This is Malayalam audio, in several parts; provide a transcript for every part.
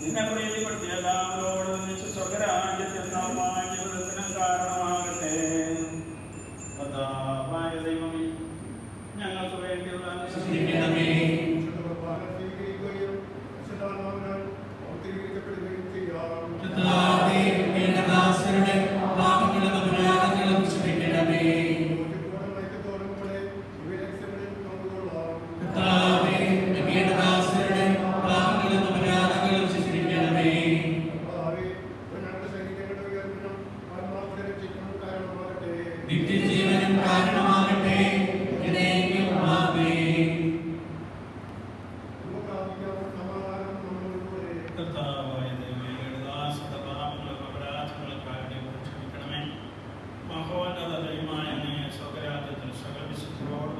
നിന്നെ പ്രീതിപ്പെടുത്തിയ എല്ലാവരോടും സ്വർഗരാജ്യത്തിൽ നവമായ ജീവിതത്തിനും കാരണമാകട്ടെ. കർത്താവായ ദൈവമേ, ഞങ്ങൾക്ക് വേണ്ടിയുള്ള നിത്യജീവനും കാരണമാകട്ടെ. കർത്താവായ ദൈവമേ, ദാസന്റെ പാപങ്ങളും അപരാധങ്ങൾക്കായി ക്ഷമിക്കണമേ. മഹോന്നത ദൈവമായ നീ സ്വർഗ്ഗരാജ്യത്തിൽ സകല വിശുദ്ധരോടും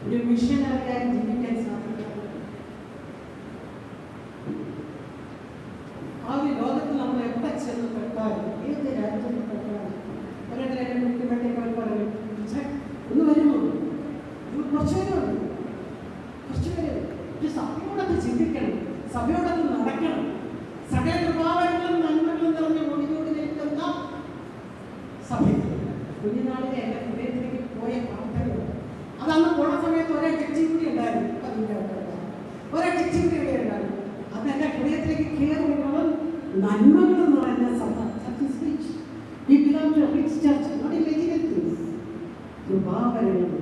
ഒരു മിഷനറിയായി ജീവിക്കാൻ സാധിക്കും. ആ ഒരു ലോകത്തിൽ നമ്മൾ എവിടെ ചെന്നപ്പെട്ടാലും ഏത് രാജ്യത്തിൽ പെട്ടാലും ഒരെണ്ണം വേണ്ടി പറയും ഒന്ന് വരുമോ, കുറച്ചുപേരുണ്ട്, കുറച്ചുപേര് ഒരു സഭയോടൊക്കെ ചിന്തിക്കണം, സഭയോടൊക്കെ നടക്കണം. സകല കൃപാവരങ്ങളും നന്മകളും നിറഞ്ഞ് ഒളിഞ്ഞോടി നിൽക്കുന്ന സഭ കുഞ്ഞുനാളിലെ എൻ്റെ ഹൃദയത്തിലേക്ക് പോയ വാർത്തകൾ അതന്ന് പോണ സമയത്ത് ഒരേ ടെക്ചിക്കുട്ടി ഉണ്ടായിരുന്നു. ഒരേ ഉണ്ടായിരുന്നു. അത് എൻ്റെ ഹൃദയത്തിലേക്ക് കയറി വരുമ്പോഴും നന്മകൾ എന്ന് പറയുന്ന സഭ കൃപാവരങ്ങളും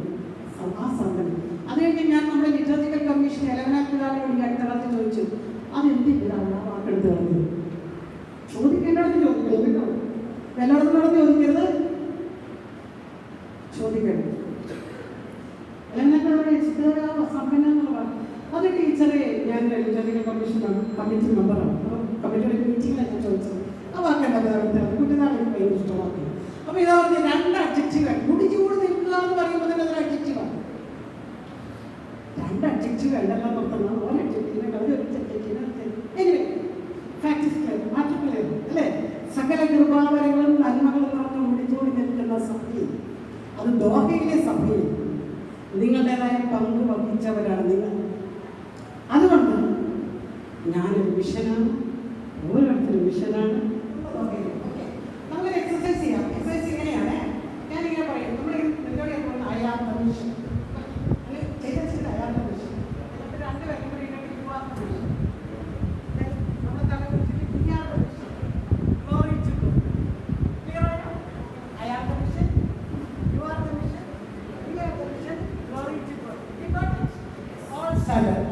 സഭാസമ്പന്നം. അത് കഴിഞ്ഞ് ഞാൻ നമ്മുടെ ലിറ്ററേച്ചർ കമ്മീഷൻ എലവനാക്കുലാനോട് ഈ അടുത്തകാലത്ത് ചോദിച്ചു, അതെന്തിനാണ് ആ വാക്കെടുത്ത് കളഞ്ഞത്? ചോദിക്കേണ്ടത് ചോദിക്കണം, എല്ലായിടത്തും ചോദിക്കരുത്, ചോദിക്കണം. സമ്പന്നം എന്നുള്ളതാണ്. അത് ടീച്ചറെ ഞാൻ ലിറ്ററേച്ചർ കമ്മീഷനാണ്, കമ്മിറ്റി മെമ്പറാണ്. അപ്പോൾ കമ്മിറ്റിയുടെ മീറ്റിങ്ങിലാണ് ഞാൻ ചോദിച്ചത്. ആ വാക്കേണ്ടത് കുട്ടിനാളെ എനിക്ക് ഭയങ്കര ഇഷ്ടമാക്കി. അപ്പോൾ ഇതാ പറഞ്ഞ രണ്ട് അഡ്ജക്റ്റീവ്, മുടിച്ചുകൂടി നിൽക്കുക എന്ന് പറയുമ്പോൾ തന്നെ അതൊരു അഡ്ജക്റ്റീവാണ്. രണ്ട് അഡ്ജക്റ്റീവ് എല്ലാം നോക്കുന്ന ഒരു അഡ്ജക്റ്റീവ് എങ്ങനെ പ്രാക്ടീസ് ചെയ്തു മാറ്റിക്കളയുന്നു അല്ലേ? സകല കൃപാവരങ്ങളും നന്മകളും നമുക്ക് മുടിച്ചുകൂടി നിൽക്കുന്ന സഭയിൽ, അത് ദോഹയിലെ സഭയിൽ നിങ്ങളുടേതായ പങ്ക് വഹിച്ചവരാണ് നിങ്ങൾ. അതുകൊണ്ട് ഞാനൊരു മിഷനാണ്, ഓരോരുത്തരും മിഷനാണ്. നമ്മൾ എക്സസൈസ് ചെയ്യാം. എക്സസൈസ് എങ്ങനെയാണ്? ഞാനിങ്ങനെ പറയും, നമ്മൾ എന്താണ് പോകുന്ന അയാളുടെ മിഷൻ ചെയ്ത അയാളുടെ മിഷൻ എന്നിട്ട് രണ്ടുപേരും കൂടി യുവാക്ക മിഷൻ നമ്മൾ തല കുറിച്ചിട്ട് ഇയാളുടെ മിഷൻ ഗ്ലോറിച്ചു ക്ലിയറായോ? അയാളുടെ മിഷൻ, യുവാക്ക മിഷൻ, ഇയാളുടെ മിഷൻ, ഗ്ലോറിച്ചു. All Standard.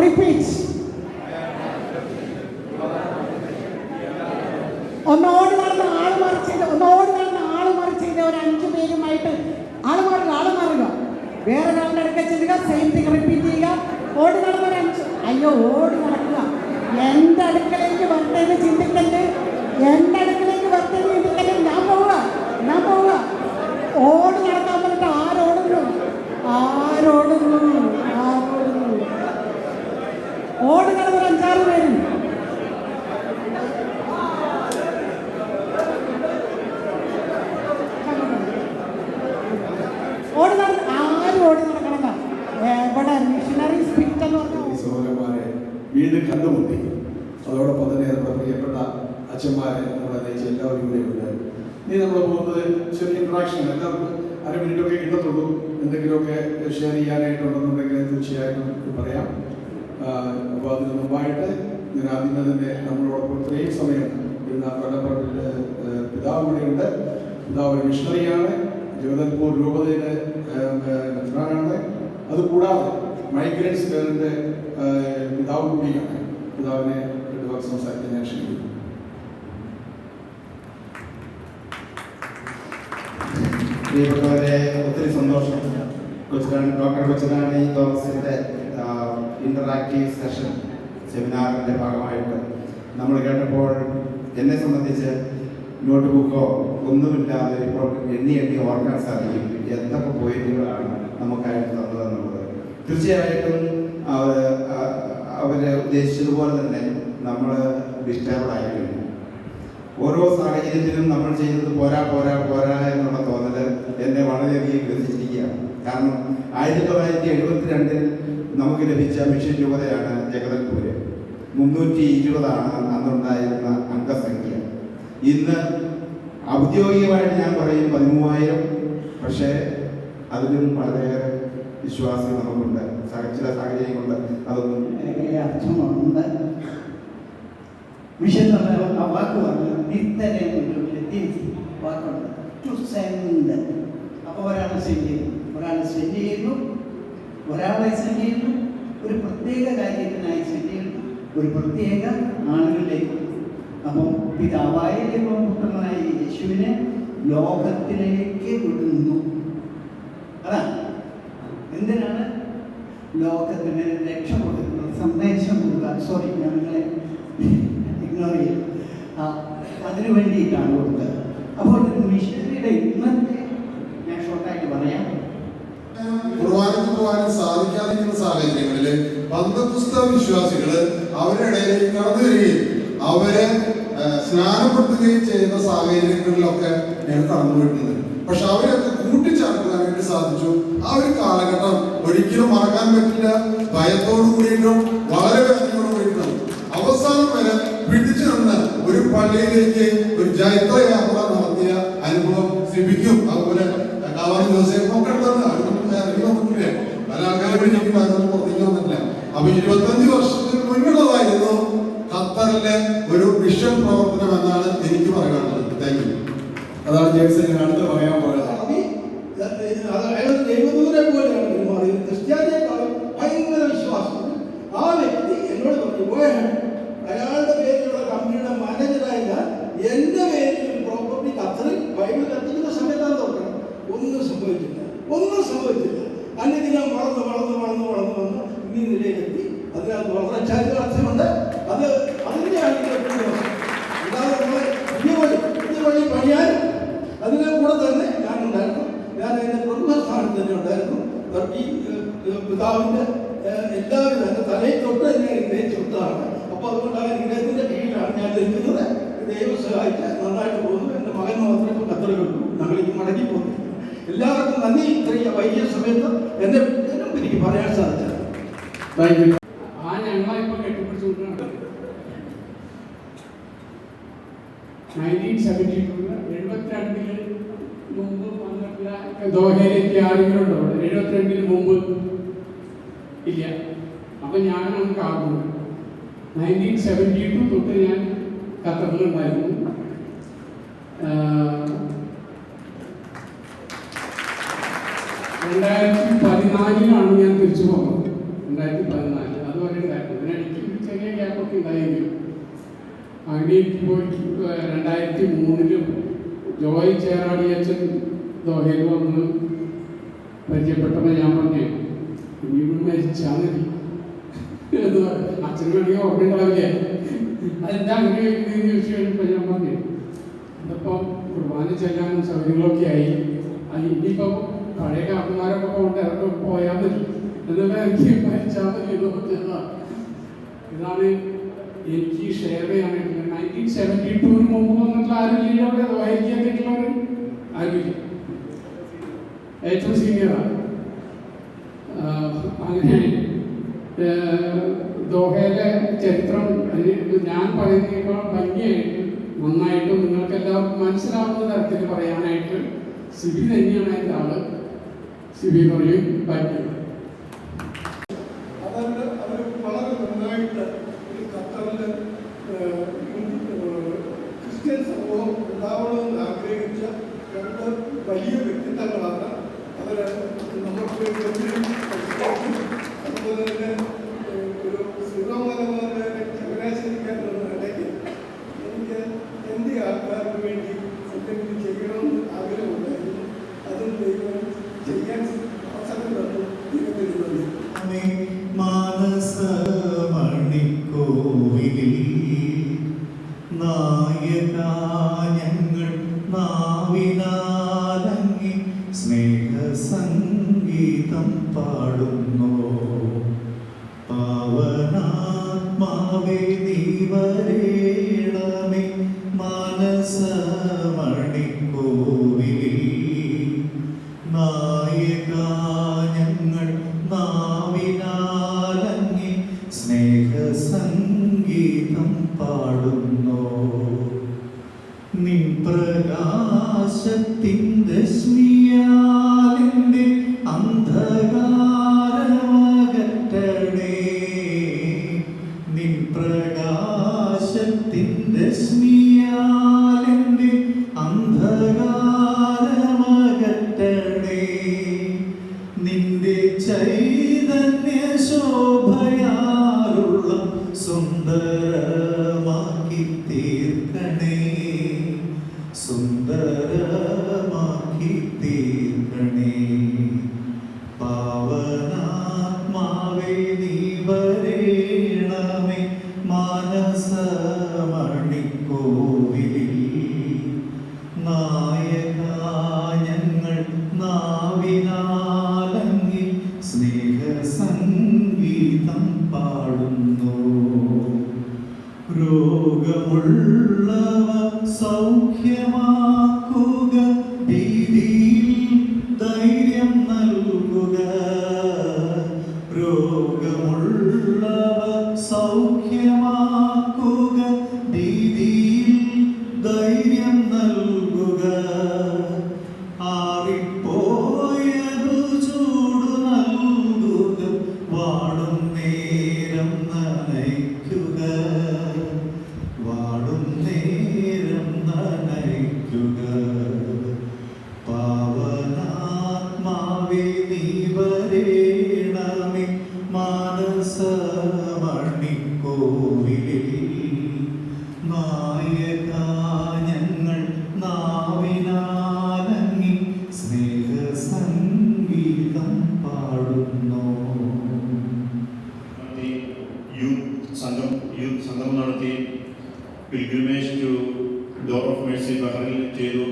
Repeat. ഒന്നോട് നടന്ന ആള് മാറി ചെയ്ത ഒരു 5 പേരുമായിട്ട് ആള് മാറുക വേറൊരാളുടെ അടുക്ക ചെല്ലുക, സെയിം തിങ് റിപ്പീറ്റ് ചെയ്യുക. ഓടി നടന്ന ഒരു 5 അയ്യോ ഓടി നടക്കുക. എൻ്റെ അടുക്കലേക്ക് വരട്ടേന്ന് ചിന്തിക്കണ്ട്, എൻ്റെ അടുക്കലേക്ക് വരട്ടേന്ന് ചിന്തിക്കണ്ട്. ഞാൻ പോവുക ഓടി നടക്കാൻ പറഞ്ഞിട്ട് ആരോടുന്നു ഓടി നടന്നൊരു 5-6 പേരും ഓടി നടക്കണം. ഇവിടെ മിഷണറി സ്പിരിറ്റ് എന്ന് പറഞ്ഞ സഹോദരന്മാരെ വീണ്ടും കണ്ടുമുട്ടി. അതോടൊപ്പം തന്നെ നമ്മുടെ പ്രിയപ്പെട്ട അച്ഛന്മാരെ നമ്മളെ നയിച്ച എല്ലാവരും കൂടെ ഉണ്ടായിരുന്നു. ഇനി നമ്മൾ പോകുന്നത് ചെറിയ ഇൻട്രാക്ഷൻ, എല്ലാവർക്കും 1/2 മിനിറ്റൊക്കെ കിട്ടത്തുള്ളൂ. എന്തെങ്കിലുമൊക്കെ ഷെയർ ചെയ്യാനായിട്ടുണ്ടെന്നുണ്ടെങ്കിൽ തീർച്ചയായിട്ടും പറയാം. അപ്പോൾ അതിന് മുമ്പായിട്ട് ഞാൻ ആദ്യമേ തന്നെ നമ്മളോടൊപ്പം ഇത്രയും സമയം ഇരുന്ന കൊല്ലപ്പറമ്പിലെ പിതാവ് കൂടെയുണ്ട്. പിതാവ് ഒരു മിഷണറിയാണ്, ജഗദൽപൂർ രൂപതയിലെ മെത്രാനാണ്. അതുകൂടാതെ മൈഗ്രൻസ് കേരളത്തിൻ്റെ പിതാവ് കൂടിയാണ്. പിതാവിനെ 2 വാക്ക് സംസാരിക്കാൻ ഞാൻ ക്ഷണിക്കുന്നു. പ്രിയപ്പെട്ടവരെ, ഒത്തിരി സന്തോഷം. ഡോക്ടർ കൊച്ചുറാണി തോമസിൻ്റെ ഇൻ്ററാക്റ്റീവ് സെഷൻ സെമിനാറിൻ്റെ ഭാഗമായിട്ട് നമ്മൾ കേട്ടപ്പോൾ എന്നെ സംബന്ധിച്ച് നോട്ട് ബുക്കോ ഒന്നുമില്ലാതെ ഇപ്പോൾ എണ്ണി ഓർക്കാൻ സാധിക്കും എന്തൊക്കെ പോയിന്റുകളാണ് നമുക്കായിട്ട് തന്നതെന്നുള്ളത്. തീർച്ചയായിട്ടും അവർ ഉദ്ദേശിച്ചതുപോലെ തന്നെ നമ്മൾ ഡിസ്റ്റർബ് ആയിട്ടുണ്ട്. ഓരോ സാഹചര്യത്തിലും നമ്മൾ ചെയ്യുന്നത് പോരാ എന്നുള്ള തോന്നൽ എന്നെ വളരെയധികം ഗ്രസിച്ചിരിക്കുകയാണ്. കാരണം 1972 നമുക്ക് ലഭിച്ച മിഷൻ രൂപതയാണ് ജഗദൽപൂര്. 320 അന്നുണ്ടായിരുന്ന അംഗസംഖ്യ. ഇന്ന് ഔദ്യോഗികമായിട്ട് ഞാൻ പറയും 13,000. പക്ഷേ അതിലും വളരെയേറെ വിശ്വാസം നമുക്കുണ്ട്. ചില സാഹചര്യം കൊണ്ട് അതൊന്നും അർത്ഥമുണ്ട്. മിഷൻ എന്നുള്ള ആ വാക്ക് പറഞ്ഞ് നിത്യനെ വാക്കുണ്ട്, ടു സെൻഡ്. അപ്പോൾ ഒരാളെ സെൻഡ് ചെയ്യുന്നു, ഒരാളെ സെൻഡ് ചെയ്യുന്നു, ഒരു പ്രത്യേക കാര്യത്തിനായി സെൻഡ് ചെയ്യുന്നു, ഒരു പ്രത്യേക ആളുകളിലേക്ക്. അപ്പം പിതാവായ ദൈവപുത്രനായ യേശുവിനെ ലോകത്തിലേക്ക് വിടുന്നു. അതാണ് എന്തിനാണ് ലോകത്തിന് രക്ഷ കൊടുക്കുന്നത്, സന്ദേശം കൊടുക്കുക. സോറി, ഞാൻ നിങ്ങളെ ഇഗ്നോർ ചെയ്യും. അതിനു വേണ്ടിയിട്ടാണ് കൊടുത്തത്. അപ്പോൾ മിഷനറിയുടെ ഇന്നത്തെ ഞാൻ ഷോർട്ടായിട്ട് പറയാം. കുർബാനയ്ക്ക് പോകാനും സാധിക്കാതിരിക്കുന്ന സാഹചര്യങ്ങളിൽ പന്തക്കുസ്ത വിശ്വാസികൾ അവരുടെ ഇടയിലേക്ക് കടന്നു വരികയും അവരെ സ്നാനപ്പെടുത്തുകയും ചെയ്യുന്ന സാഹചര്യങ്ങളിലൊക്കെ ഞങ്ങൾ കടന്നു പോയിട്ടുണ്ട്. പക്ഷെ അവരൊക്കെ കൂട്ടിച്ചേർക്കാനായിട്ട് സാധിച്ചു. ആ ഒരു കാലഘട്ടം ഒരിക്കലും മറക്കാൻ പറ്റില്ല. ഭയത്തോടു കൂടിയിട്ടും വളരെ വേദനയോട് കൂടിയിട്ടും അവസാനം വരെ പിടിച്ചു നിന്ന് ഒരു പള്ളിയിലേക്ക് ഒരു ജൈത്രയാത്ര നടത്തിയ അനുഭവം സിബിക്കും അതുപോലെ ജോസഫും ഒക്കെ വന്നിട്ടില്ല. പല ആൾക്കാരെ പിടിക്കും പുറത്തേക്ക് വന്നിട്ടില്ല. അപ്പൊ 25 വർഷത്തിന് മുന്നുള്ളതായിരുന്നു ഖത്തറിലെ ഒരു മിഷൻ പ്രവർത്തനം എന്നാണ് എനിക്ക് പറയാനുള്ളത്. Thank you. അതാണ് ജെയിംസ് ഞാൻ അടുത്ത് പറയാൻ പോയത്. അയാൾ ദൈവദൂരെ പോലെയാണ് പെരുമാറിയത്. ക്രിസ്ത്യാനിയെക്കാളും ഭയങ്കര വിശ്വാസം. ആ വ്യക്തി എന്നോട് പറഞ്ഞു, അയാളുടെ പേരിലുള്ള കമ്പനിയുടെ മാനേജറായില്ല, എൻ്റെ പേരിൽ ഒരു പ്രോപ്പർട്ടി ഖത്തറിൽ ബൈബിൾ കത്തിക്കുന്ന സമയത്താണ് തോന്നണം. ഒന്നും സംഭവിച്ചില്ല. അന്യദിനം വളർന്ന് വന്ന് ഈ നിലയിലെത്തി. അതിനകത്ത് വളരെ ചരിതാർത്ഥ്യമുണ്ട്. അതിൻ്റെയാണ് പുതിയ വഴി പണിയാൻ അതിനെ കൂടെ തന്നെ ഞാനുണ്ടായിരുന്നു. ഞാൻ അതിൻ്റെ പ്രമുഖ സ്ഥാനത്ത് തന്നെ ഉണ്ടായിരുന്നു. ഈ പിതാവിൻ്റെ എല്ലാവരും എൻ്റെ തലയിൽ തൊട്ട് തന്നെ ഗ്രഹിച്ചതാണ്. അപ്പോൾ അതുകൊണ്ടാണ് ഇദ്ദേഹത്തിൻ്റെ കീഴിലാണ് ഞാൻ നിൽക്കുന്നത്. ദൈവം സഹായിച്ച് നന്നായിട്ട് പോകുന്നു. എൻ്റെ മകൻ മാത്രമേ ഇപ്പോൾ ഖത്തറിൽ കിട്ടും. ഞങ്ങളിക്ക് മടങ്ങി പോകുന്നു. എല്ലാവർക്കും നന്ദി. ഇത്രയും വൈകിയ സമയത്ത് എന്നെ എനിക്ക് പറയാൻ സാധിച്ചത്. ഞങ്ങളിപ്പോൾ കെട്ടിപ്പിടിച്ചുകൊണ്ടാണ് 1972 മുമ്പ് വന്നിട്ടുള്ള ദോഹയിലേക്ക് ആരെങ്കിലും ഉണ്ടോ? 72 മുമ്പ് ഇല്ല. അപ്പം ഞാനാണ് കാണുന്നത്. 1972 തൊട്ട് ഞാൻ ഖത്തറിലുണ്ടായിരുന്നു. 2014 ഞാൻ തിരിച്ചു പോകുന്നത്. 2014 അതുവരെ ഉണ്ടായിരുന്നു. അതിനിടയ്ക്ക് ചെറിയ ഗ്യാപ്പൊക്കെ ഉണ്ടായെങ്കിലും അങ്ങനെ എനിക്ക് പോയി 2003 ജോയ് ചേറാടി അച്ഛൻ ദോഹയിൽ വന്ന് പരിചയപ്പെട്ടപ്പോൾ ഞാൻ പറഞ്ഞു ഇനി മരിച്ചാൽ മതി എന്ന് പറഞ്ഞു. അച്ഛന് വേണമെങ്കിൽ ഓർമ്മയുണ്ടാവില്ലേ അതെന്താ അങ്ങനെ ചോദിച്ചു കഴിഞ്ഞപ്പോൾ ഞാൻ പറഞ്ഞു ഇതിപ്പം കുർബാന ചെല്ലാനും സൗകര്യങ്ങളൊക്കെ ആയി ഇനിയിപ്പോൾ പഴയ കാരണന്മാരൊക്കെ കൊണ്ട് ഇറക്കം പോയാൽ മതി എന്നുള്ള എനിക്ക് മരിച്ചാൽ മതി എന്ന് പറഞ്ഞതാണ്. ഇതാണ് എനിക്ക് ഷെയർ ചെയ്യാനായിട്ട് 1972 മുമ്പ് വന്നിട്ടുള്ള ആരുമില്ല അവിടെ വായിക്കാനായിട്ടുള്ളവർ ആരുമില്ല. ഏറ്റവും സീനിയറാണ്. അങ്ങനെ ദോഹയിലെ ചരിത്രം ഞാൻ പറയുന്നതിനേക്കാൾ ഭംഗിയായിട്ട് നന്നായിട്ട് നിങ്ങൾക്ക് എല്ലാവർക്കും മനസ്സിലാവുന്ന തരത്തിൽ പറയാനായിട്ട് സിബി തന്നെയാണ് എൻ്റെ ആള്. സിബി പറയും ബാക്കി അതുകൊണ്ട് അവർ വളരെ നന്നായിട്ട് ഈ ഖത്തറിൽ ക്രിസ്ത്യൻ സമൂഹം ഉണ്ടാവണമെന്ന് ആഗ്രഹിച്ച രണ്ട് വലിയ വ്യക്തിത്വങ്ങളാണ്. അവർ നമുക്ക് അതുപോലെ തന്നെ ഒരു ശ്രീറാമലമാരുടെ ചങ്ങനാശ്ശേരിക്കാരനെന്നുണ്ടെങ്കിൽ എനിക്ക് എൻ്റെ ആൾക്കാർക്ക് വേണ്ടി എന്തെങ്കിലും ചെയ്യണമെന്ന് ആഗ്രഹമുണ്ടായിരുന്നു. അതും ദൈവം ചെയ്യാൻ അവസരം തന്നു. ദൈവത്തിന് നന്ദി. മാനസമണിക്കോവിലിൽ നായക ഞങ്ങൾ നാവിനാലങ്ങി സ്നേഹസംഗീതം പാടുന്നു. പാവനാത്മാവേ നീ വരേണമേ മാനസമണിക്കോവിലിൽ നായക ഞങ്ങൾ നാവിനാലങ്ങി സ്നേഹസംഗീതം പാടുന്നു. നിൻ പ്രകാശത്തിൻ രശ്മിയാലിൻ്റെ അന്ധകാരമകറ്റണേ. നിൻ പ്രകാശത്തിൻ രശ്മിയാലിൻ്റെ അന്ധകാരമകറ്റണേ. നിന്റെ ചൈതന്യ ശോഭയാലുള്ള സുന്ദരമാക്കി തീർക്കണേ. സുന്ദരമാക്കി തീർക്കണേ. പാവനാത്മാവേ നീ വരേണമേ മാനസമണിക്കോവിലിൽ നായക ഞങ്ങൾ നാവിനാലങ്ങി സ്നേഹസംഗീതം പാടുന്നു. രോഗമുള്ളവ സൗഖ്യമാക്കുക, ഭീതിയിൽ ധൈര്യം നൽകുക. രോഗമുള്ളവ സൗഖ്യമാക്കുക, ഭീതിയിൽ ധൈര്യം നൽകുക. ആറിപ്പോയതു ചൂടു നൽകുക, വാടും നേരം നനയ്ക്കുക. വാടും നേരം നനയ്ക്കുക. പാവനാത്മാവേ നീ വരേണമേ മാനസമണിക്കോവിലിൽ നായക ഞങ്ങൾ നാവിനാലങ്ങി സ്നേഹസംഗീതം പാടുന്നു. യൂത്ത് സംഗമം നടത്തി pilgrimage to door of mercy ബഹറിൽ ചെയ്തു.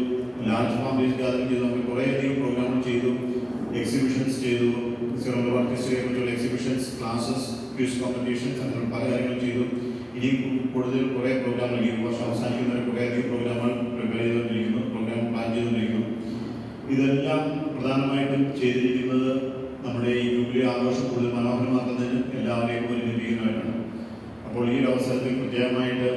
ലാർജ് ഫാമിലീസ് ഗാദറിംഗ് ചെയ്തു. നമ്മൾ കുറേയധികം പ്രോഗ്രാമുകൾ ചെയ്തു. എക്സിബിഷൻസ് ചെയ്തു. സിറോമർ ഓർക്കസ്ട്രയെ കുറിച്ചുള്ള എക്സിബിഷൻസ്, ക്ലാസ്സസ്, ക്വിസ് കോമ്പറ്റീഷൻസ്, അങ്ങനെ പല കാര്യങ്ങളും ചെയ്തു. ഇനിയും കൂടുതൽ കുറേ പ്രോഗ്രാമുകൾ ഈ വർഷം അവസാനിക്കുന്നവരെ കുറേയധികം പ്രോഗ്രാമുകൾ പ്രിപ്പയർ ചെയ്തുകൊണ്ടിരിക്കുന്നു, പ്രോഗ്രാം പ്ലാൻ ചെയ്തുകൊണ്ടിരിക്കുന്നു. ഇതെല്ലാം പ്രധാനമായിട്ടും ചെയ്തിരിക്കുന്നത് നമ്മുടെ ഈ ജൂബിലി ആഘോഷം കൂടുതൽ മനോഹരമാക്കുന്നതിന് എല്ലാവരെയും ഒരു ലഭിക്കുന്നതായിട്ടാണ്. അപ്പോൾ ഈ ഒരു അവസരത്തിൽ പ്രത്യേകമായിട്ട്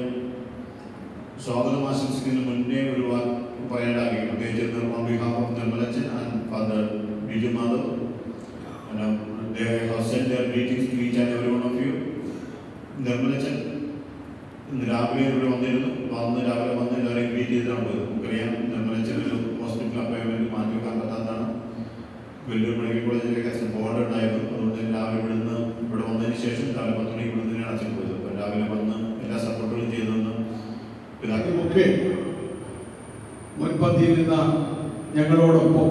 സ്വാഗതം ആശംസിക്കുന്നതിന് മുന്നേ ഒരു വാക്ക് പറയേണ്ടതായി. പ്രത്യേകിച്ച് ഓൺ ബിഹാഫ് ഓഫ് നിർമ്മലച്ചൻ and Father Biju Madhav, they have sent their greetings to each and every one of you. നിർമ്മലച്ചൻ ഇന്ന് രാവിലെ ഇവിടെ വന്നിരുന്നു. രാവിലെ വന്ന് എല്ലാവരെയും ഗ്രീറ്റ് ചെയ്തിട്ടാണ് പോയത്. നമുക്കറിയാം ഞങ്ങളോടൊപ്പം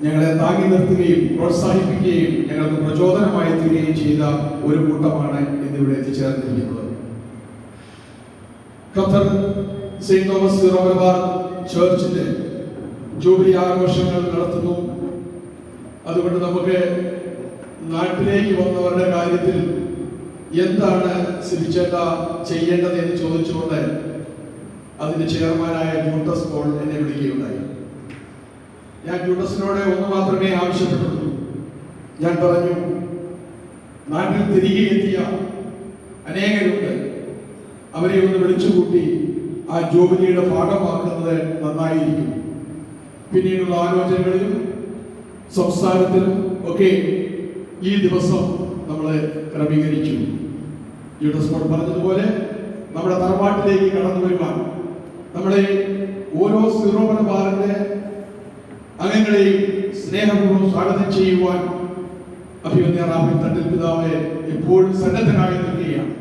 ഞങ്ങളെ താങ്ങി നിർത്തുകയും പ്രോത്സാഹിപ്പിക്കുകയും ഞങ്ങൾക്ക് പ്രചോദനമായി തീരുകയും ചെയ്ത ഒരു കൂട്ടമാണ് ഇന്നിവിടെ എത്തിച്ചേർന്നിരിക്കുന്നത്. Qatar Saint Thomas Syro Malabar ചർച്ചിന്റെ ജൂബിലി ആഘോഷങ്ങൾ നടത്തുന്നു. അതുകൊണ്ട് നമുക്ക് നാട്ടിലേക്ക് വന്നവരുടെ കാര്യത്തിൽ എന്താണ് സിബിച്ചേട്ട ചെയ്യേണ്ടത് എന്ന് ചോദിച്ചുകൊണ്ട് അതിന്റെ ചെയർമാനായ ജൂട്ടസ് പോൾ എന്നെ വിളിക്കുകയുണ്ടായി. ഞാൻ ജൂട്ടസിനോട് ഒന്ന് മാത്രമേ ആവശ്യപ്പെട്ടുള്ളൂ. ഞാൻ പറഞ്ഞു, നാട്ടിൽ തിരികെ എത്തിയ അനേകരുണ്ട്, അവരെ ഒന്ന് വിളിച്ചുകൂട്ടി ആ ജൂബിലിയുടെ ഭാഗമാക്കുന്നത് നന്നായിരിക്കും. പിന്നീടുള്ള ആലോചനകളിലും സംസ്ഥാനത്തിലും ഒക്കെ ഈ ദിവസം നമ്മൾ ക്രമീകരിച്ചു. ജൂട്ടസ് പോൾ പറഞ്ഞതുപോലെ നമ്മുടെ തറവാട്ടിലേക്ക് കടന്നു വരുവാൻ, നമ്മളെ ഓരോ സീറോ മലബാറിന്റെ അംഗങ്ങളെയും സ്നേഹപൂർവ്വം സ്വാഗതം ചെയ്യുവാൻ അഭിമന്യ റാഫേൽ തട്ടിൽ പിതാവ് എപ്പോഴും സന്നദ്ധനായി നിൽക്കുകയാണ്.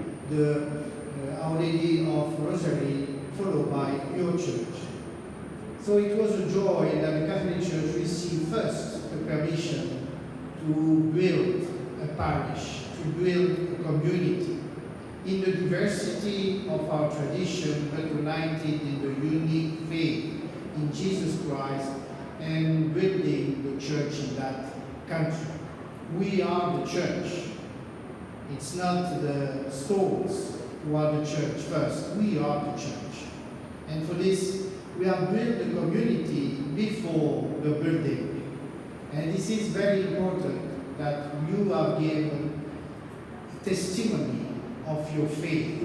Our Lady of Rosary, followed by your church. So it was a joy that the Catholic Church received first the permission to build a parish, to build a community in the diversity of our tradition, but united in the unique faith in Jesus Christ and building the church in that country. We are the church. It's not the stones who are the church first. We are the church. And for this, we have built the community before the building. And this is very important that you have given testimony of your faith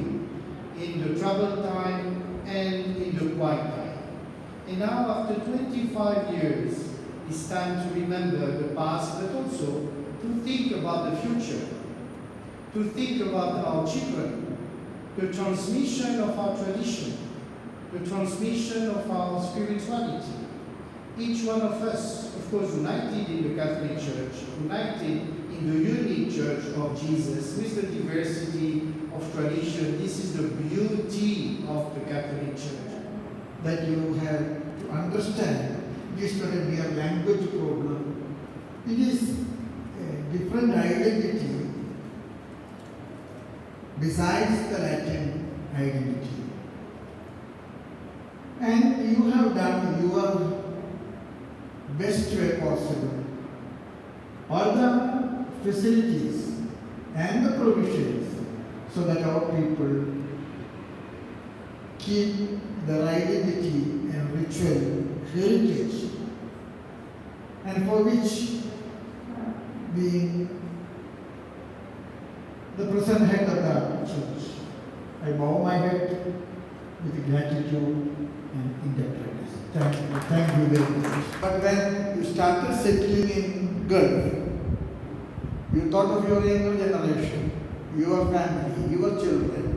in the troubled time and in the quiet time. And now, after 25 years, it's time to remember the past, but also to think about the future, to think about our children, the transmission of our tradition, the transmission of our spirituality. Each one of us, of course, united in the Catholic Church, united in the unique Church of Jesus with the diversity of tradition. This is the beauty of the Catholic Church. That you have to understand this not a mere language problem. It is a different identity besides the Latin identity. And you have done your best way possible. All the facilities and the provisions so that our people keep their identity and ritual heritage, and for which, being the present head of the church, I bow my head with gratitude and indebtedness. Thank you very much. But when you started settling in Gulf, you thought of your younger generation, your family, your children,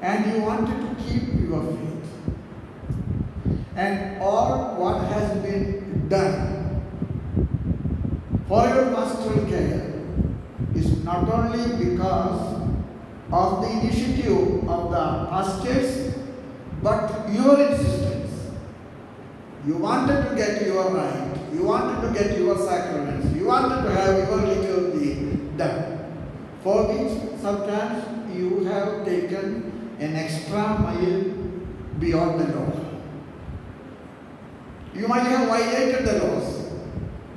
and you wanted to keep your faith. And all what has been done for your pastoral care is not only because of the initiative of the pastors, but your insistence. You wanted to get your right, you wanted to get your sacraments, you wanted to have your liturgy done, for which sometimes you have taken an extra mile beyond the law. You might have violated the laws,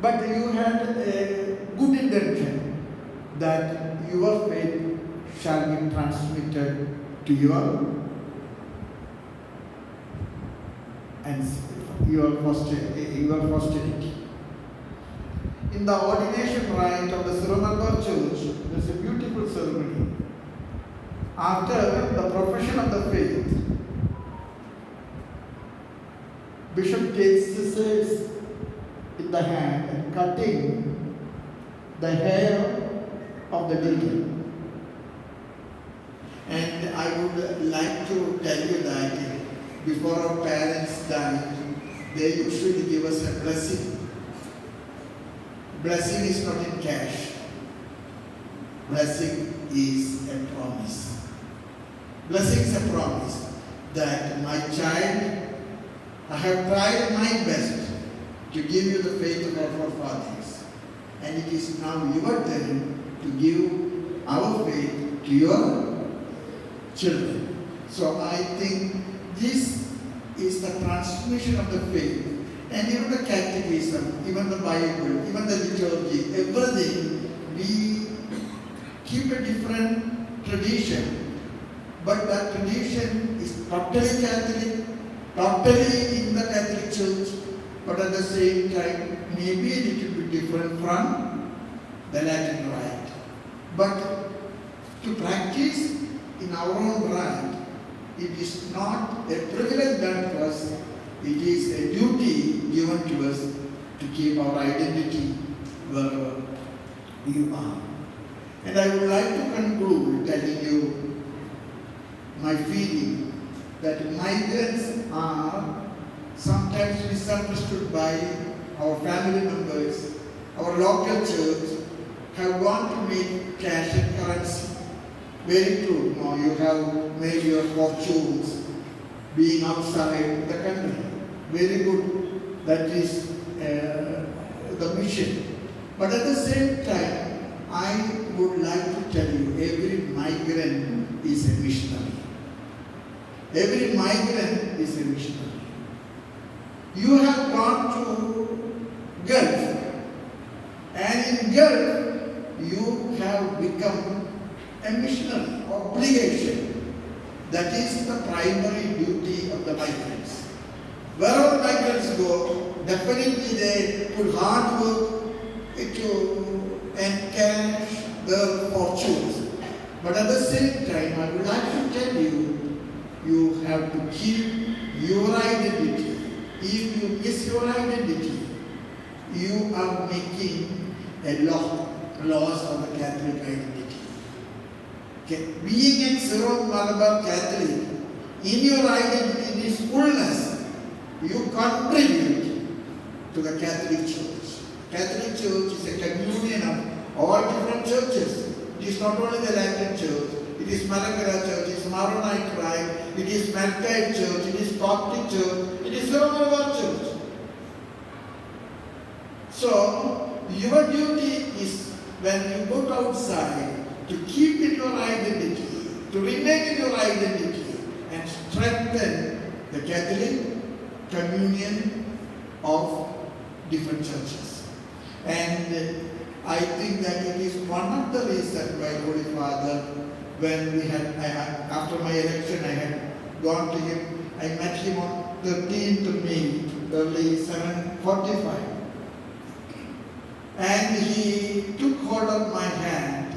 but you had a good intention that your faith shall be transmitted to your posterity. In the ordination rite of the Sri Lanka Church, there is a beautiful ceremony. After the profession of the faith, Bishop takes scissors in the hand and cutting the hair of the deacon. And I would like to tell you that before our parents died, they usually give us a blessing. Blessing is not in cash. Blessing is a promise. Blessing is a promise that my child I have tried my best to give you the faith of our forefathers, and it is now your turn to give our faith to your children. So I think this is the transmission of the faith, and even the catechism, even the Bible, even the liturgy, everything, we keep a different tradition, but that tradition is totally Catholic, totally in the Catholic Church, but at the same time, maybe a little bit different from the Latin Rite. But to practice in our own right, it is not a privilege done to us, it is a duty given to us to keep our identity wherever you are. And I would like to conclude telling you my feeling that migrants are sometimes misunderstood by our family members. Our local church have gone to make cash and currency. Very true. No, you have made your fortunes being outside the country. Very good. That is the mission. But at the same time, I would like to tell you, every migrant is a missionary. Every migrant is a missionary. You have gone to Gulf, and in Gulf, you have become a missionary, obligation. That is the primary duty of the migrants. Wherever migrants go, definitely they put hard work to encash their fortunes. But at the same time, I would like to tell you, you have to keep your identity. If you miss your identity, you are making a loss of the Catholic identity. Okay. Being a Syro Malabar Catholic, in your identity, in its fullness, you contribute to the Catholic Church. Catholic Church is a communion of all different churches. It is not only the Latin Church, it is Malankara Church, it is Maronite Rite, it is Melkite Church, it is Coptic Church, it is Syro Malabar Church. So, your duty is when you go outside to keep in your identity, to remain in your identity and strengthen the Catholic communion of different churches. And I think that it is one of the reasons why Holy Father, when we had, after my election, I had gone to him, I met him on 13th May, early 7:45. And he took hold of my hand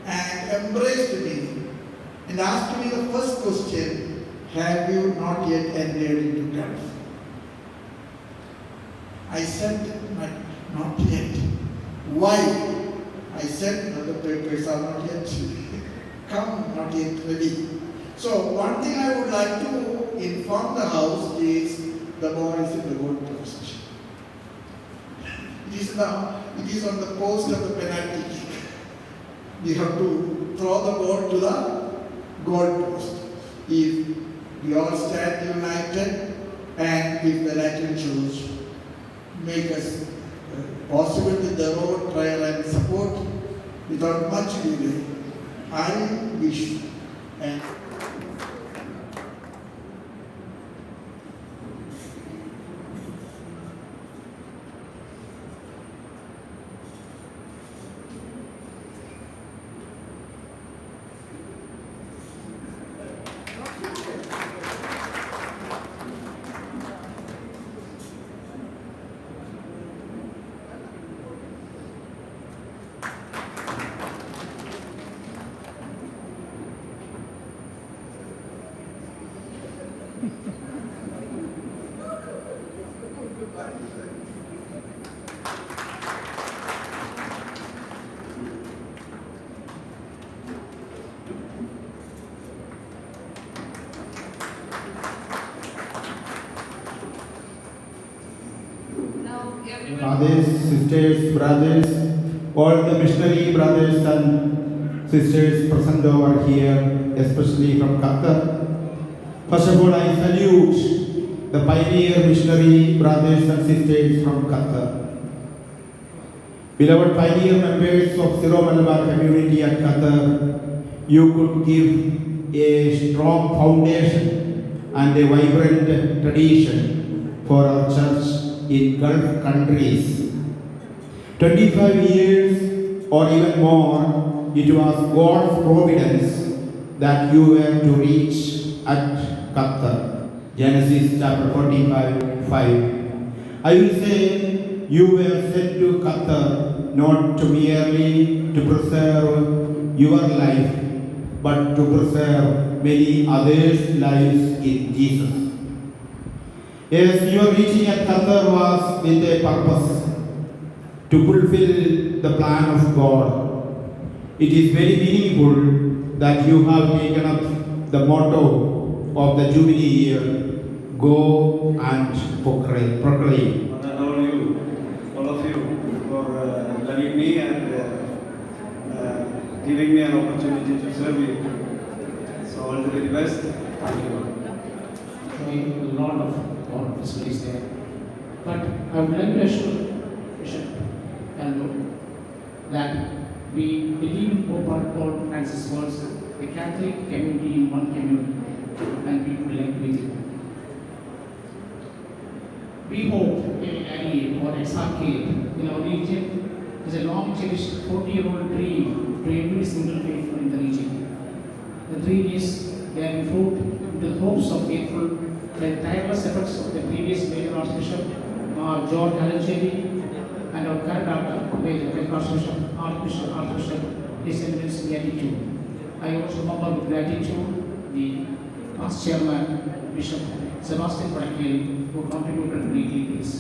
and embraced me and asked me the first question, have you not yet entered into Gulf? I said, not yet. Why? I said, no, the papers are not yet come, not yet ready. So one thing I would like to inform the House is the ball is in the goal post. It is on the post of the penalty kick. We have to throw the ball to the goal post. If we all stand united and if the Latin Church make us possible with their own prayer and support without much delay, I wish and Fathers, sisters, brothers, all the missionary brothers and sisters present over here, especially from Qatar. First of all, I salute the pioneer missionary brothers and sisters from Qatar. Beloved pioneer members of Syro-Malabar community at Qatar, you could give a strong foundation and a vibrant tradition for our church in Gulf countries. 25 years or even more, it was God's providence that you were to reach at Qatar. Genesis chapter 45:5. I will say you were sent to Qatar not to merely to preserve your life, but to preserve many others' lives in Jesus. Yes, your reaching at Qatar was with a purpose, to fulfill the plan of God. It is very meaningful that you have taken up the motto of the Jubilee year, go and proclaim. I adore you, all of you, for loving me and giving me an opportunity to serve you. So all the very best. Thank you. A lot of God is there. But I would like to assure Bishop and that we believe in Pope Paul Francis words, the Catholic community in one community, and we would like with it. We hope AIA or SRK in our region is a long cherished 40-year-old dream to every single faithful in the region. The dream is bearing fruit in the hopes of faithful by tireless efforts of the previous Major Archbishop George Alancheri and our current Archbishop His Eminence gratitude. I also remember with gratitude the past chairman Bishop Sebastian Parakil, who contributed greatly to this.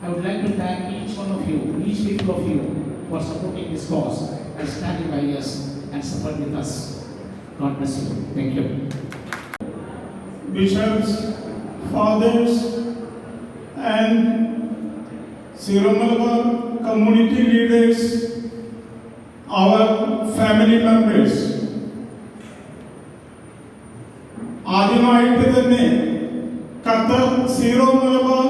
I would like to thank each one of you, each people of you, for supporting this cause and standing by us and support with us. God bless you. Thank you. Bishops, fathers, and Syro-Malabar community leaders, our family members. ആദ്യമായിട്ട് തന്നെ ഖത്തർ സീറോ മലബാർ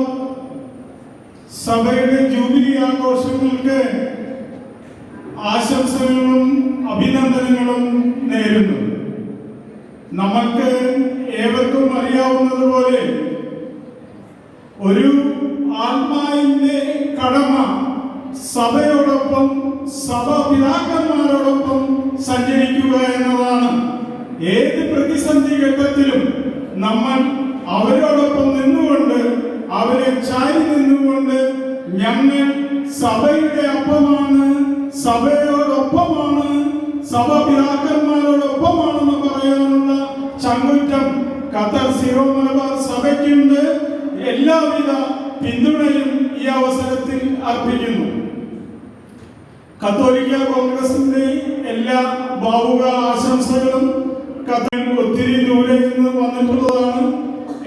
സഭയുടെ ജൂബിലി ആഘോഷങ്ങൾക്ക് ആശംസകളും അഭിനന്ദനങ്ങളും നേരുന്നു. നമുക്ക് ഏവർക്കും അറിയാവുന്നതുപോലെ ഒരു ആത്മാവിന്റെ കടമ സഭയോടൊപ്പം സഭാപിതാക്കന്മാരോടൊപ്പം സഞ്ചരിക്കുക എന്നതാണ്. ഏത് പ്രതിസന്ധി ഘട്ടത്തിലും നമ്മൾ അവരോടൊപ്പം നിന്നുകൊണ്ട്, അവരെ ചാരി നിന്നുകൊണ്ട്, ഞങ്ങൾ സഭയുടെ ഒപ്പമാണ്, സഭയോടൊപ്പമാണ്, സഭാപിതാക്കന്മാരോടൊപ്പമാണെന്ന് പറയാനുള്ള ചങ്കുറ്റം ഖത്തർ സീറോ മലബാർ സഭയ്ക്കുണ്ട്. എല്ലാവിധ പിന്തുണയും ഈ അവസരത്തിൽ അർപ്പിക്കുന്നു. കത്തോലിക്ക കോൺഗ്രസിന്റെ എല്ലാ ഭാവുക ആശംസകളും ഖത്തർ ഒത്തിരി ദൂരെ നിന്ന് വന്നിട്ടുള്ളതാണ്.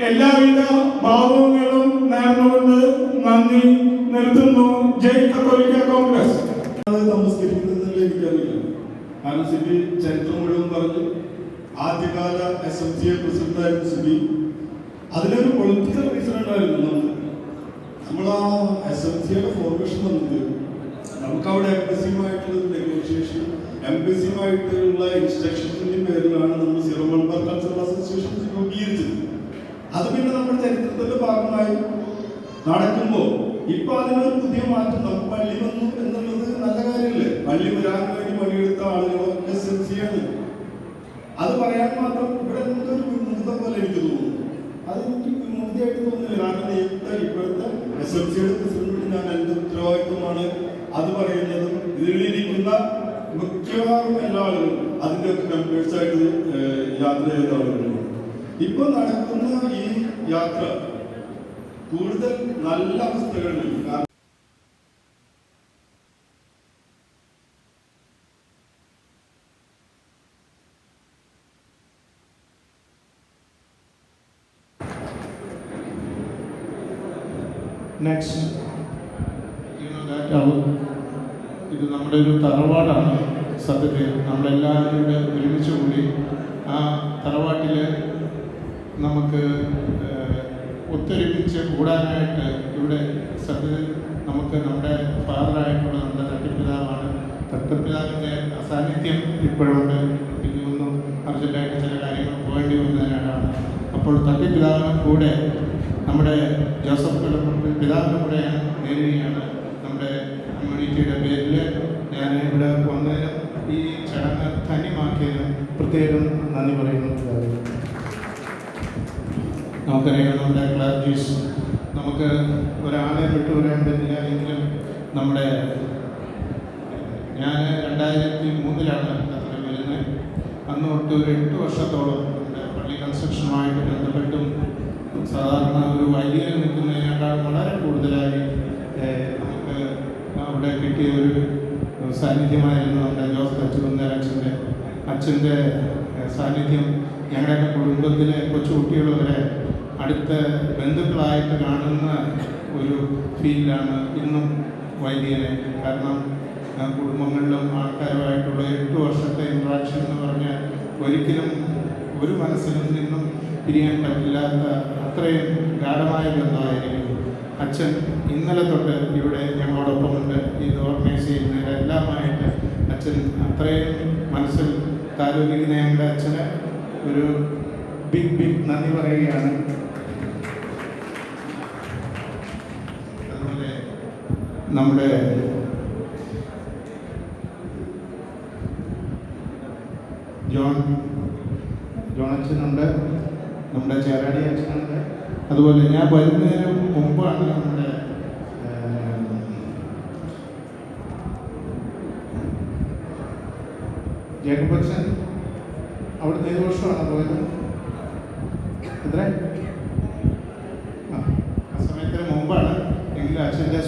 എല്ലാവിധ ഭാവങ്ങളും നേർന്നുകൊണ്ട് നന്ദി നിർത്തുന്നു. ജയ് കത്തോലിക്ക കോൺഗ്രസ്. നമസ്കരിക്കുന്നതിൽ എനിക്കറിയില്ല. കാരണം സിബി ചരിത്രം മുഴുവൻ പറഞ്ഞു. ആദ്യകാല SMCA പ്രസിഡന്റായിരുന്നു സിബി. അതിലൊരു പൊളിറ്റിക്കൽ റീസൺ ഉണ്ടായിരുന്നു. നമ്മൾ ആ SMCയുടെ ഫോർമേഷൻ വന്നത് നമുക്കവിടെ എംബസിയുമായിട്ടുള്ള നെഗോഷിയേഷൻ, എംബസിയുമായിട്ടുള്ള ഇൻസ്ട്രക്ഷൻസിന്റെ പേരിലാണ് നമ്മൾ സീറോ മലബാർ കൾച്ചറൽ അസോസിയേഷൻ രൂപീകരിച്ചത്. അത് പിന്നെ നമ്മുടെ ചരിത്രത്തിന്റെ ഭാഗമായി നടക്കുമ്പോൾ ഇപ്പൊ അതിനൊരു പുതിയ മാറ്റം, നമുക്ക് പള്ളി വന്നു എന്നുള്ളത് നല്ല കാര്യമല്ലേ. പള്ളി വരാൻ വേണ്ടി പണിയെടുത്ത ആളുകളൊക്കെ SMCയാണ്. അത് പറയാൻ മാത്രം ഇവിടെ എന്തൊരു വിമുഖത പോലെ എനിക്ക് തോന്നുന്നു. അത് എനിക്ക് വിമുഖതയായിട്ട് തോന്നുന്നില്ല. കാരണം ഇപ്പോഴത്തെ SMCയുടെ പ്രസിഡന്റ് ഞാൻ എൻ്റെ ഉത്തരവാദിത്വമാണ് അത് പറയുന്നതും ഇതിലിരിക്കുന്ന മിക്കവാറും എല്ലാ ആളുകളും അതിൻ്റെ ഒക്കെ മെമ്പേഴ്സായിട്ട് യാത്ര ചെയ്ത ആളുകളുണ്ട്. ഇപ്പൊ നടക്കുന്ന ഈ യാത്ര കൂടുതൽ നല്ല അവസ്ഥകളിൽ നെക്സ്റ്റ് ഇത് നമ്മുടെ ഒരു തറവാടാണ്. സത്യത്തിൽ നമ്മളെല്ലാവരും കൂടെ ഒരുമിച്ച് കൂടി ആ തറവാട്ടിൽ നമുക്ക് ഒത്തൊരുമിച്ച് കൂടാനായിട്ട് ഇവിടെ സത്യത്തിൽ നമുക്ക് നമ്മുടെ ഫാദറായിട്ടുള്ള നമ്മുടെ തട്ടിപ്പിതാവാണ്. തട്ടിപ്പിതാവിൻ്റെ അസാന്നിധ്യം ഇപ്പോഴുണ്ട്. എനിക്കൊന്നും അർജൻറ്റായിട്ട് ചില കാര്യങ്ങൾ പോകേണ്ടി വന്നതിനാണ്. അപ്പോൾ തട്ടിപ്പിതാവിന് കൂടെ നമ്മുടെ ജോസഫ് പിതാവിൻ്റെ കൂടെ ഞാൻ നേരുകയാണ്. നമ്മുടെ കമ്മ്യൂണിറ്റിയുടെ പേരിൽ ഞാൻ ഇവിടെ വന്നതിനും ഈ ചടങ്ങ് ധന്യമാക്കിയതിനും പ്രത്യേകം നന്ദി പറയുന്നു. നമുക്കറിയാം നമ്മുടെ ക്ലർജീസ് നമുക്ക് ഒരാളെ വിട്ടുവരാൻ പറ്റില്ല. എങ്കിലും നമ്മുടെ ഞാൻ 2003 അത്ര വരുന്നത്. അന്ന് തൊട്ട് ഒരു 8 വർഷത്തോളം നമ്മുടെ പള്ളി കൺസ്ട്രക്ഷനുമായിട്ട് ബന്ധപ്പെട്ടും സാധാരണ ഒരു വൈദികൻ നിൽക്കുന്നതിനേക്കാൾ വളരെ കൂടുതലായി നമുക്ക് അവിടെ കിട്ടിയ ഒരു സാന്നിധ്യമായിരുന്നു നമ്മുടെ ജോസ് അച്ഛൻ്റെ അച്ഛൻ്റെ സാന്നിധ്യം. ഞങ്ങളുടെയൊക്കെ കുടുംബത്തിലെ കൊച്ചുകുട്ടികൾ വരെ അടുത്ത ബന്ധുക്കളായിട്ട് കാണുന്ന ഒരു ഫീലാണ് ഇന്നും വൈദികനെ. കാരണം കുടുംബങ്ങളിലും ആൾക്കാരുമായിട്ടുള്ള 8 വർഷത്തെ ഇൻട്രാക്ഷൻ എന്ന് പറഞ്ഞാൽ ഒരിക്കലും ഒരു മനസ്സിലും നിന്നും പിരിയാൻ പറ്റില്ലാത്ത അത്രയും ഗാഢമായ ബന്ധമായിരിക്കും. അച്ഛൻ ഇന്നലെ തൊട്ട് ഇവിടെ ഞങ്ങളോടൊപ്പമുണ്ട്. ഇത് ഓർഗനൈസ് ചെയ്യുന്നതിലെല്ലാമായിട്ട് അച്ഛൻ അത്രയും മനസ്സിൽ താലോലിക്കുന്ന ഞങ്ങളുടെ അച്ഛന് ഒരു ബിഗ് നന്ദി പറയുകയാണ്. അതുപോലെ നമ്മുടെ ജോൺ അച്ഛനുണ്ട്, നമ്മുടെ ചേരാടി അച്ഛനുണ്ട്. അതുപോലെ ഞാൻ വരുന്നതിന് മുമ്പാണ് നമ്മുടെ ജേക്കബ് അച്ഛൻ അവിടുത്തെ 7 വർഷമാണ് പോയത്. എത്ര ആ സമയത്തിന് മുമ്പാണ്. എങ്കിലും അച്ഛൻ്റെ